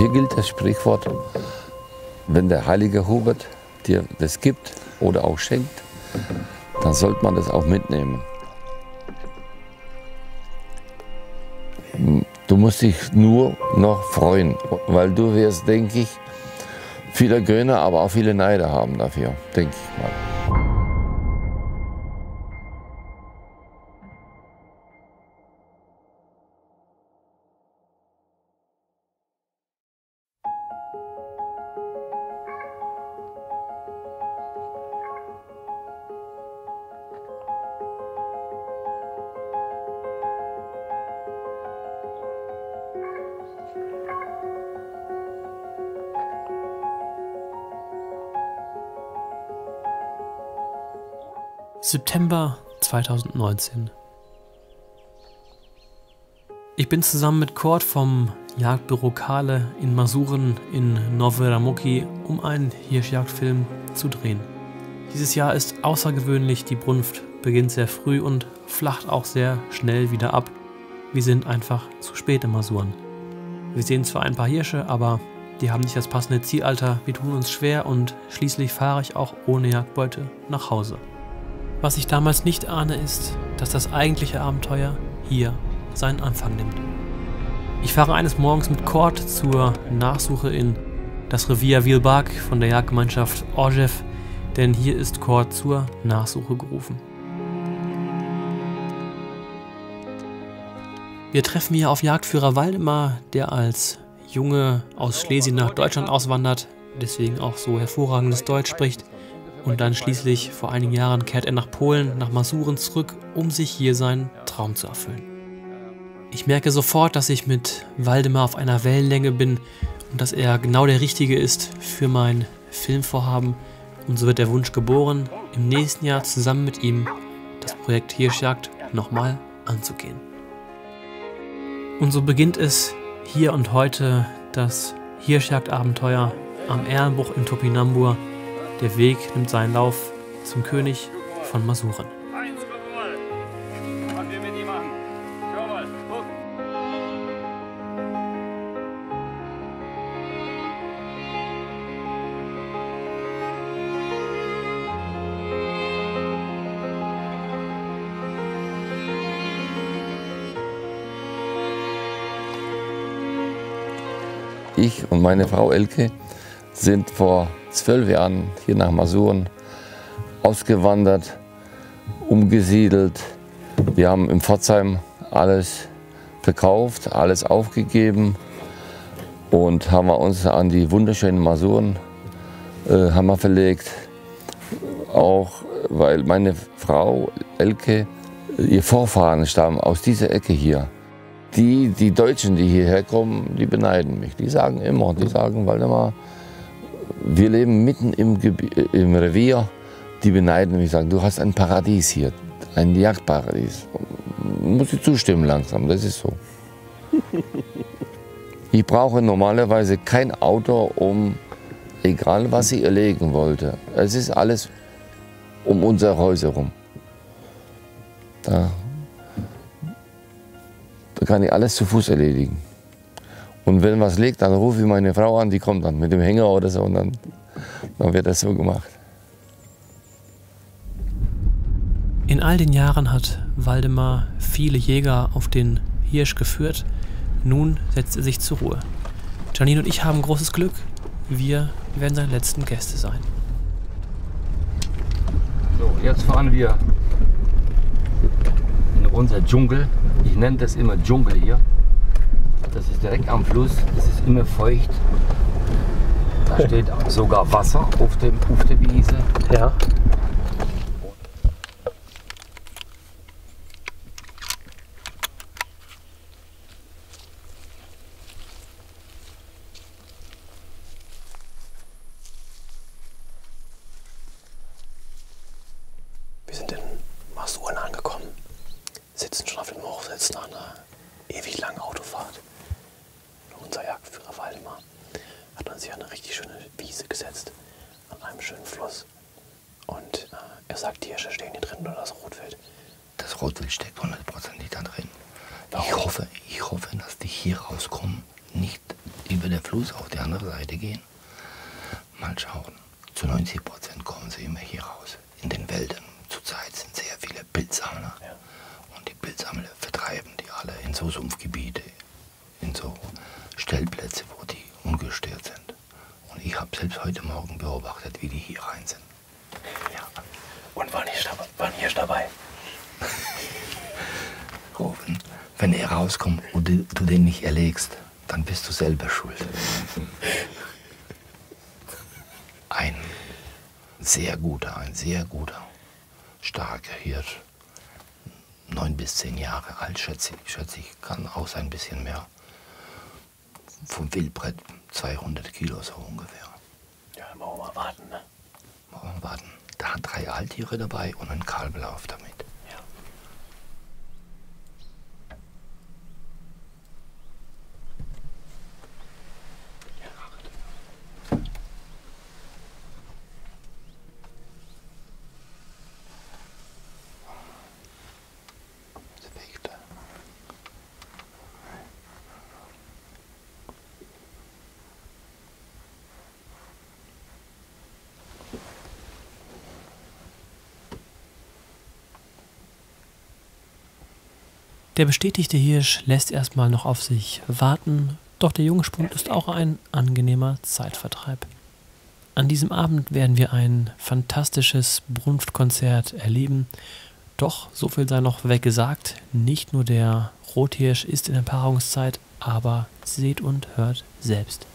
Hier gilt das Sprichwort, wenn der heilige Hubert dir das gibt oder auch schenkt, dann sollte man das auch mitnehmen. Du musst dich nur noch freuen, weil du wirst, denke ich, viele Gönner, aber auch viele Neider haben dafür, denke ich mal. September 2019. Ich bin zusammen mit Kurt vom Jagdbüro Kahle in Masuren in Nowe Ramoki, um einen Hirschjagdfilm zu drehen. Dieses Jahr ist außergewöhnlich, die Brunft beginnt sehr früh und flacht auch sehr schnell wieder ab. Wir sind einfach zu spät in Masuren. Wir sehen zwar ein paar Hirsche, aber die haben nicht das passende Zielalter, wir tun uns schwer und schließlich fahre ich auch ohne Jagdbeute nach Hause. Was ich damals nicht ahne, ist, dass das eigentliche Abenteuer hier seinen Anfang nimmt. Ich fahre eines Morgens mit Kurt zur Nachsuche in das Revier Wielbag von der Jagdgemeinschaft Orgev, denn hier ist Kurt zur Nachsuche gerufen. Wir treffen hier auf Jagdführer Waldemar, der als Junge aus Schlesien nach Deutschland auswandert, deswegen auch so hervorragendes Deutsch spricht. Und dann schließlich vor einigen Jahren kehrt er nach Polen, nach Masuren zurück, um sich hier seinen Traum zu erfüllen. Ich merke sofort, dass ich mit Waldemar auf einer Wellenlänge bin und dass er genau der Richtige ist für mein Filmvorhaben. Und so wird der Wunsch geboren, im nächsten Jahr zusammen mit ihm das Projekt Hirschjagd nochmal anzugehen. Und so beginnt es hier und heute das Hirschjagdabenteuer am Erlenbruch in Topinambur. Der Weg nimmt seinen Lauf zum König von Masuren. Ich und meine Frau Elke sind vor 12 Jahren hier nach Masuren ausgewandert, umgesiedelt. Wir haben in Pforzheim alles verkauft, alles aufgegeben und haben uns an die wunderschönen Masuren verlegt. Auch weil meine Frau Elke, ihr Vorfahren stammen aus dieser Ecke hier. Die Deutschen, die hierher kommen, die beneiden mich. Die sagen immer, Waldemar, wir leben mitten im Revier, die beneiden mich, sagen, du hast ein Paradies hier, ein Jagdparadies. Muss ich zustimmen langsam, das ist so. Ich brauche normalerweise kein Auto, egal was ich erlegen wollte. Es ist alles um unser Haus herum. Da kann ich alles zu Fuß erledigen. Und wenn was liegt, dann rufe ich meine Frau an, die kommt dann mit dem Hänger oder so und dann wird das so gemacht. In all den Jahren hat Waldemar viele Jäger auf den Hirsch geführt. Nun setzt er sich zur Ruhe. Janine und ich haben großes Glück. Wir werden seine letzten Gäste sein. So, jetzt fahren wir in unser Dschungel. Ich nenne das immer Dschungel hier. Das ist direkt am Fluss, es ist immer feucht. Da steht sogar Wasser auf der Wiese. Ja. Wir sind in Masuren angekommen, sitzen schon auf dem Hochsitz nach einer ewig langen Autofahrt. Und unser Jagdführer Waldemar hat uns hier eine richtig schöne Wiese gesetzt, an einem schönen Fluss. Und er sagt, die Hirsche stehen hier drin oder das Rotwild. Das Rotwild steckt 100% da drin. Warum? Ich hoffe, dass die hier rauskommen, nicht über der Fluss gehen. Mal schauen. Zu 90% kommen sie immer hier raus. In den Wäldern. Zurzeit sind sehr viele Pilzsammler. Ja. Und die Pilzsammler vertreiben die alle in so Sumpfgebiete, in so Stellplätze, wo die ungestört sind. Und ich habe selbst heute Morgen beobachtet, wie die hier rein sind. Ja. Und waren hier dabei? Rufen, wenn er rauskommt und du den nicht erlegst, dann bist du selber schuld. Ein sehr guter, starker Hirsch. 9 bis 10 Jahre alt, schätze ich, kann auch ein bisschen mehr. Vom Wildbret 200 Kilo so ungefähr. Ja, dann wollen wir mal warten, ne? Wollen wir warten. Da hat 3 Alttiere dabei und ein Kalblauf damit. Ja. Der bestätigte Hirsch lässt erstmal noch auf sich warten, doch der Jungspund ist auch ein angenehmer Zeitvertreib. An diesem Abend werden wir ein fantastisches Brunftkonzert erleben, doch so viel sei noch weggesagt, nicht nur der Rothirsch ist in der Paarungszeit, aber seht und hört selbst.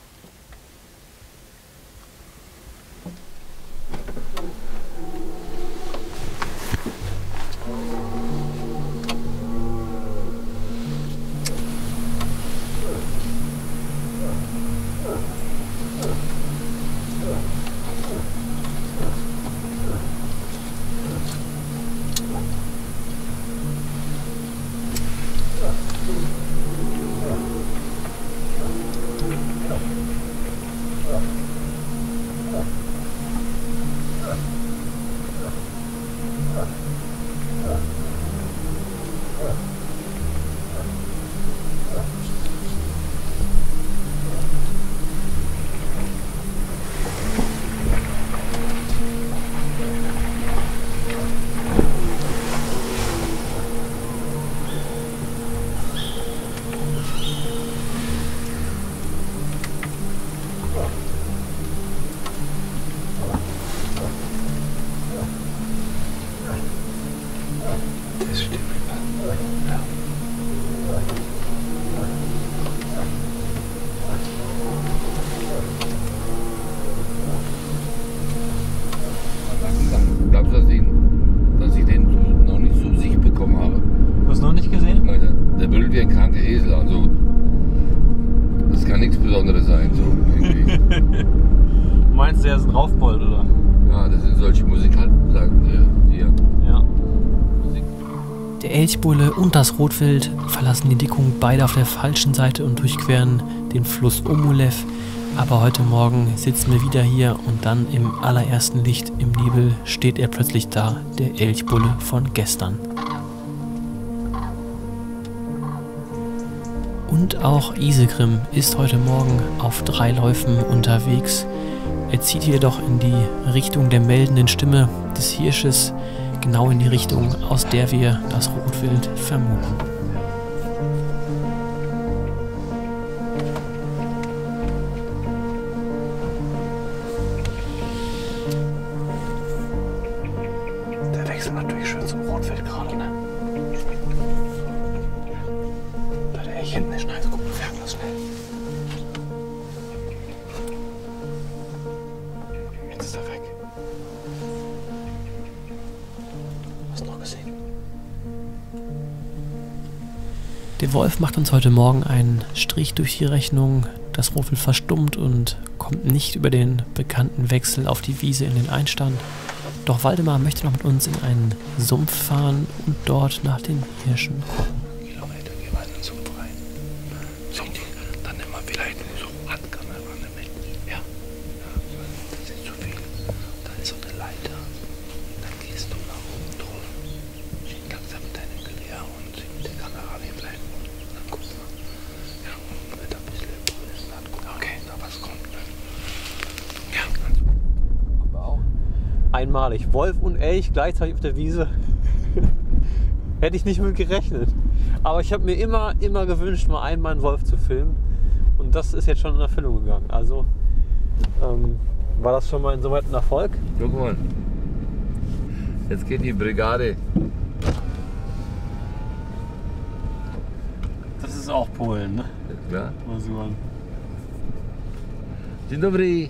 Glaubst du, dass ich den noch nicht zu sich bekommen habe? Du hast noch nicht gesehen? Leute, der brüllt wie ein kranker Esel, also das kann nichts Besonderes sein, so irgendwie. Du meinst, der ist ein Raufbold, oder? Ja, das sind solche Musikanten, sagen die hier. Ja. Der Elchbulle und das Rotwild verlassen die Dickung beide auf der falschen Seite und durchqueren den Fluss Omulev. Aber heute Morgen sitzen wir wieder hier und dann im allerersten Licht im Nebel steht er plötzlich da, der Elchbulle von gestern. Und auch Isegrim ist heute Morgen auf 3 Läufen unterwegs. Er zieht jedoch in die Richtung der meldenden Stimme des Hirsches, genau in die Richtung, aus der wir das Rotwild vermuten. Der wechselt natürlich schön zum Rotwild gerade, ne? Da der Elch hinten ist, also guck, wir merken das schnell. Jetzt ist er weg. Hast du noch gesehen? Der Wolf macht uns heute Morgen einen Strich durch die Rechnung. Das Rotwild verstummt und kommt nicht über den bekannten Wechsel auf die Wiese in den Einstand. Doch Waldemar möchte noch mit uns in einen Sumpf fahren und dort nach den Hirschen gucken. Kilometer gehen wir in den Sumpf rein. So, dann nehmen wir vielleicht so Handkamera mit. Ja. Das ist zu viel. Da ist so eine Leiter. Dann gehst du nach oben drauf. Langsam mit deinem Gewehr und mit der Kamera. Wir bleiben unten. Dann gucken wir. Ja, und wird ein bisschen grün ist, dann gucken wir, okay, da was kommt. Ne? einmalig. Wolf und Elch gleichzeitig auf der Wiese. Hätte ich nicht mit gerechnet. Aber ich habe mir immer gewünscht, mal einmal einen Wolf zu filmen. Und das ist jetzt schon in Erfüllung gegangen. Also war das schon mal insoweit ein Erfolg. Guck mal. Jetzt geht die Brigade. Das ist auch Polen, ne? Ja. Masuren. Dzień dobry.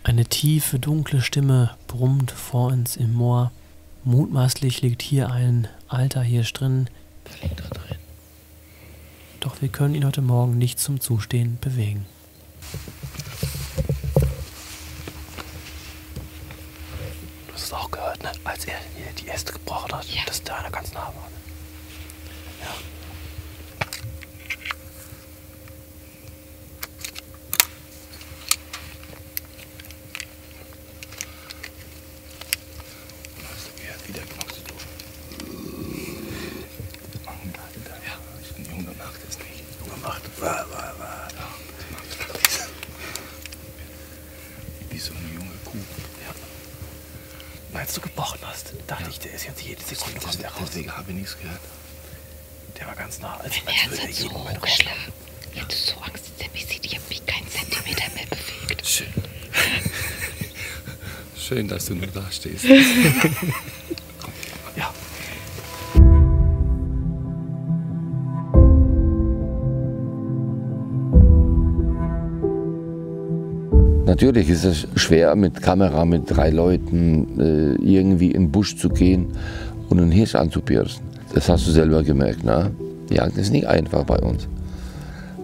Eine tiefe, dunkle Stimme brummt vor uns im Moor. Mutmaßlich liegt hier ein alter Hirsch drin. Der liegt da drin. Doch wir können ihn heute Morgen nicht zum Zustehen bewegen. Du hast es auch gehört, ne? Als er hier die Äste gebrochen hat, Ja. dass da einer ganz nah war. Ne? Ja. Er hat wieder gemacht. Ja, ein Junge macht es nicht. Junge macht wie so eine junge Kuh. Ja. Als du gebrochen hast, dachte ich, der ist jetzt jede Sekunde kommt der raus. Deswegen habe ich nichts gehört. Der war ganz nah, als Mein würde Herz er hat so jeden Moment hochgeschlagen. rauskommen. Ich hatte so Angst, dass er mich sieht. Ich habe mich keinen Zentimeter mehr bewegt. Schön. Schön, dass du nur da stehst. Ja. Natürlich ist es schwer, mit Kamera, mit 3 Leuten irgendwie in den Busch zu gehen und einen Hirsch anzupirschen. Das hast du selber gemerkt, ne? Die Jagd ist nicht einfach bei uns.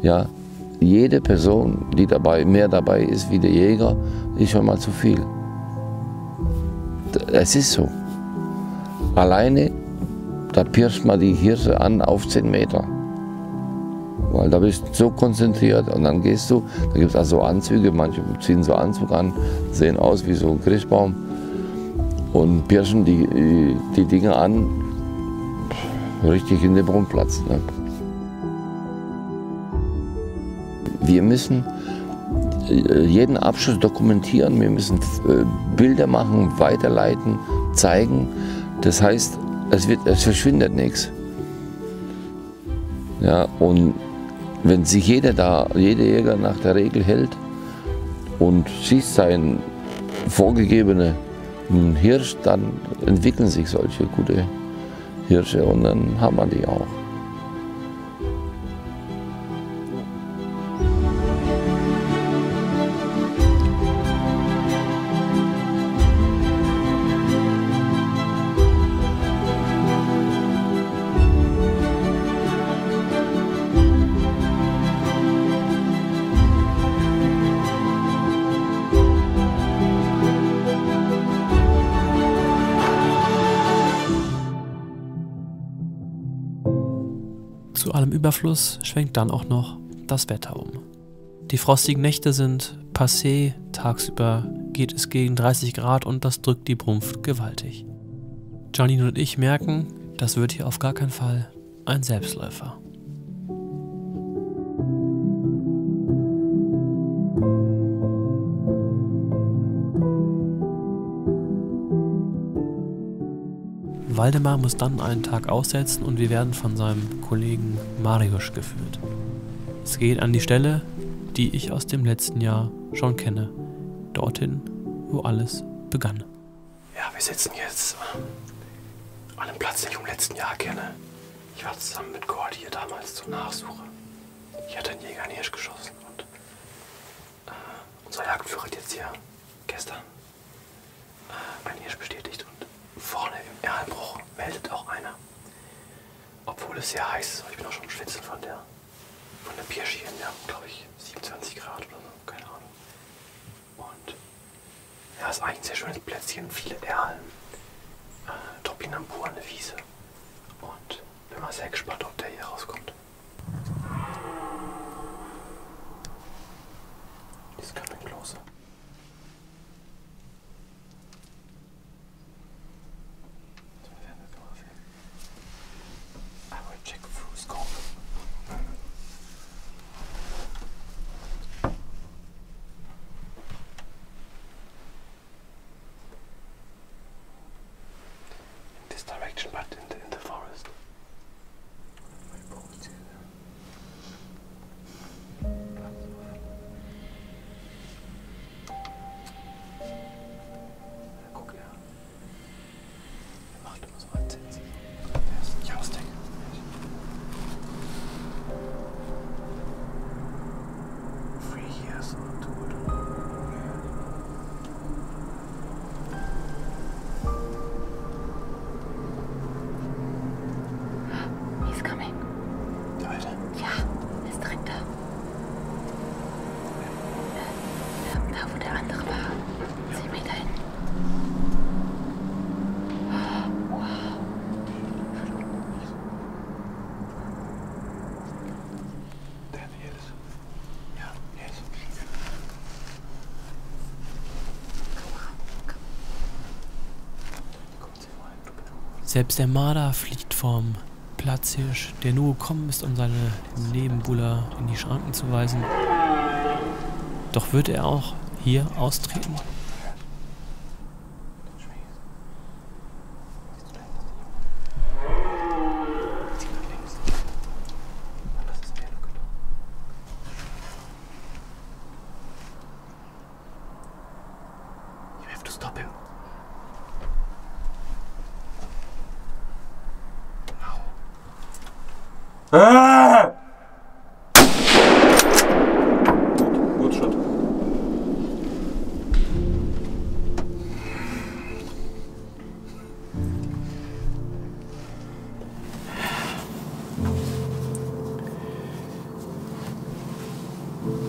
Ja, jede Person, die mehr dabei ist wie der Jäger, ist schon mal zu viel. Es ist so. Alleine, da pirscht man die Hirsche an auf 10 Meter. Weil da bist du so konzentriert und dann gehst du, da gibt es also Anzüge, manche ziehen so Anzug an, sehen aus wie so ein Christbaum und pirschen die Dinge an, richtig in den Brunnenplatz. Ne? Wir müssen jeden Abschuss dokumentieren, wir müssen Bilder machen, weiterleiten, zeigen. Das heißt, es verschwindet nichts. Ja, und wenn sich jeder Jäger nach der Regel hält und schießt seinen vorgegebenen Hirsch, dann entwickeln sich solche gute Hirsche und dann haben wir die auch. Zu allem Überfluss schwenkt dann auch noch das Wetter um. Die frostigen Nächte sind passé, tagsüber geht es gegen 30 Grad und das drückt die Brunft gewaltig. Janine und ich merken, das wird hier auf gar keinen Fall ein Selbstläufer. Waldemar muss dann einen Tag aussetzen und wir werden von seinem Kollegen Mariusz geführt. Es geht an die Stelle, die ich aus dem letzten Jahr schon kenne. Dorthin, wo alles begann. Ja, wir sitzen jetzt an einem Platz, den ich im letzten Jahr kenne. Ich war zusammen mit Gord hier damals zur Nachsuche. Ich hatte einen Jäger einen Hirsch geschossen und unser Jagdführer hat jetzt hier gestern einen Hirsch bestätigt und vorne im Erlenbruch meldet auch einer. Obwohl es sehr heiß ist, aber ich bin auch schon am Schwitzen von der Pirsch hier. Wir haben, glaube ich, 27 Grad oder so, keine Ahnung. Und ja, es ist eigentlich ein sehr schönes Plätzchen, viele Erlen, Topinambur, eine Wiese. Und bin mal sehr gespannt, ob der hier rauskommt. He's coming closer. I will check through scope. This direction, but in the forest. Guck, er macht immer so Ansätze. Er ist nicht ausdenken. Years or 2 or 2. He's coming. Da, Alter. Ja, ist direkt da. Da, wo der andere war. 10 Meter hin. Wow. There he is. Ja, yes. Selbst der Marder fliegt vom Platzhirsch, der nur gekommen ist, um seine Nebenbuhler in die Schranken zu weisen. Doch wird er auch hier austreten? You have to stop him. Good shot.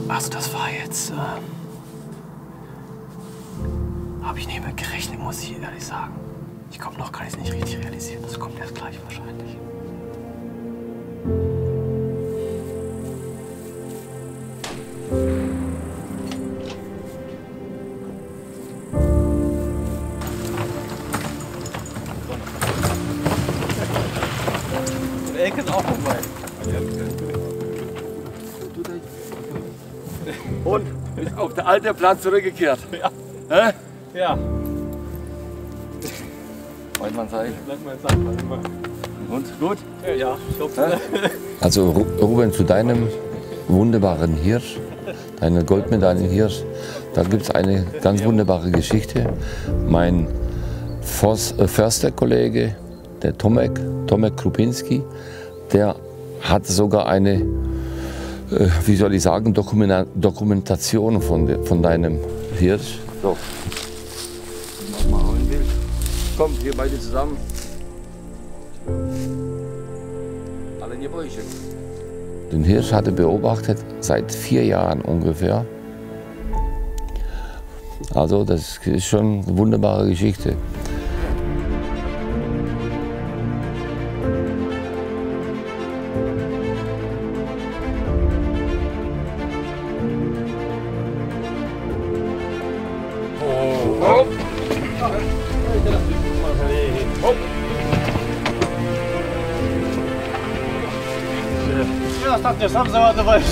Also das war jetzt, habe ich nicht mit gerechnet, muss ich ehrlich sagen. Ich komme noch, kann ich es nicht richtig realisieren. Das kommt erst gleich wahrscheinlich. Elke ist auch vorbei. Und ist auf der alte Plan zurückgekehrt. Ja. Hä? Ja. Wollte man sagen. Bleib mal sagen, warte mal. Und gut? Ja, ich hoffe. Also Ruben, zu deinem wunderbaren Hirsch, deine Goldmedaillenhirsch, da gibt es eine ganz wunderbare Geschichte. Mein Försterkollege, der Tomek Krupinski, der hat sogar eine, wie soll ich sagen, Dokumentation von deinem Hirsch. So. Mach mal ein Bild. Komm, hier beide zusammen. Alle nie Bäuche. Den Hirsch hatte beobachtet seit 4 Jahren ungefähr. Also das ist schon eine wunderbare Geschichte. Ja, ostatnio sam załadowałeś.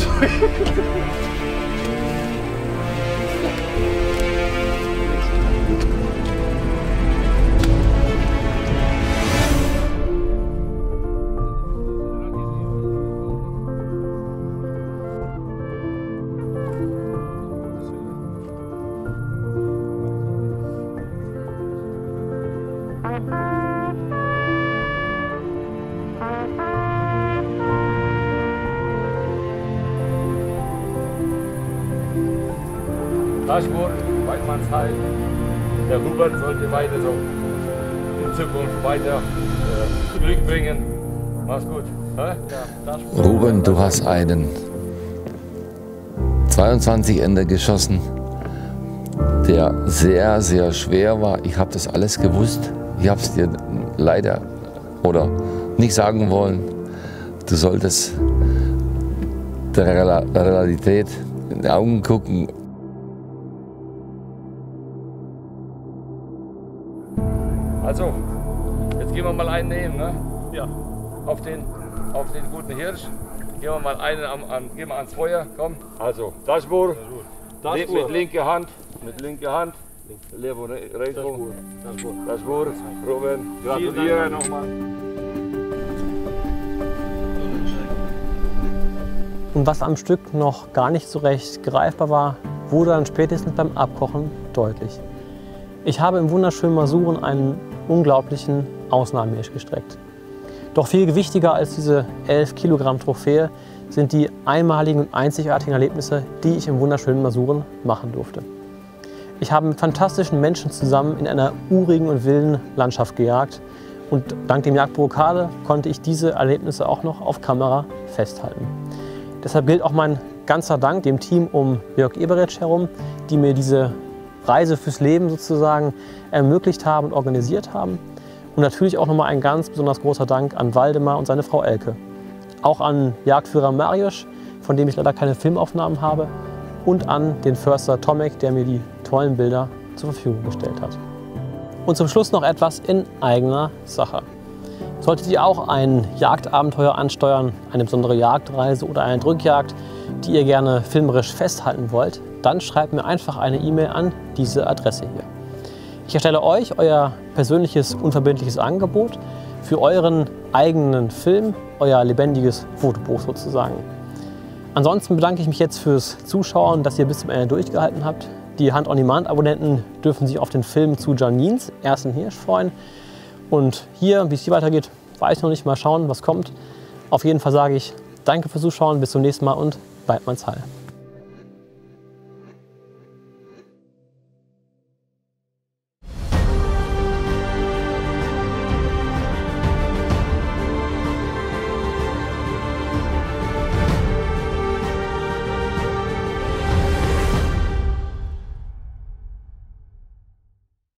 Dashboard, Weidmannsheil. Der Hubert sollte weiter so in Zukunft weiter Glück bringen. Mach's gut. Ja, Ruben, du hast einen 22 Ender geschossen, der sehr, sehr schwer war. Ich habe das alles gewusst. Ich habe es dir leider oder nicht sagen wollen. Du solltest der Realität in die Augen gucken. Also, jetzt gehen wir mal einen nehmen, ne? Ja. Auf den guten Hirsch. Gehen wir mal einen gehen wir ans Feuer, komm. Also, Dashboard. Mit linker Hand. Mit linker Hand. Levo Retro. Dashboard. Ruben, gratuliere nochmal. Und was am Stück noch gar nicht so recht greifbar war, wurde dann spätestens beim Abkochen deutlich. Ich habe im wunderschönen Masuren einen unglaublichen Ausnahmehirsch gestreckt. Doch viel wichtiger als diese 11 Kilogramm Trophäe sind die einmaligen und einzigartigen Erlebnisse, die ich im wunderschönen Masuren machen durfte. Ich habe mit fantastischen Menschen zusammen in einer urigen und wilden Landschaft gejagt und dank dem Jagdbüro Kahle konnte ich diese Erlebnisse auch noch auf Kamera festhalten. Deshalb gilt auch mein ganzer Dank dem Team um Jörg Eberetsch herum, die mir diese Reise fürs Leben sozusagen ermöglicht haben und organisiert haben. Und natürlich auch nochmal ein ganz besonders großer Dank an Waldemar und seine Frau Elke. Auch an Jagdführer Mariusz, von dem ich leider keine Filmaufnahmen habe. Und an den Förster Tomek, der mir die tollen Bilder zur Verfügung gestellt hat. Und zum Schluss noch etwas in eigener Sache. Solltet ihr auch ein Jagdabenteuer ansteuern, eine besondere Jagdreise oder eine Drückjagd, die ihr gerne filmerisch festhalten wollt, dann schreibt mir einfach eine E-Mail an diese Adresse hier. Ich erstelle euch euer persönliches, unverbindliches Angebot für euren eigenen Film, euer lebendiges Fotobuch sozusagen. Ansonsten bedanke ich mich jetzt fürs Zuschauen, dass ihr bis zum Ende durchgehalten habt. Die Hunt-on-Demand-Abonnenten dürfen sich auf den Film zu Janins ersten Hirsch freuen. Und hier, wie es hier weitergeht, weiß ich noch nicht. Mal schauen, was kommt. Auf jeden Fall sage ich danke fürs Zuschauen, bis zum nächsten Mal und Weidmannsheil.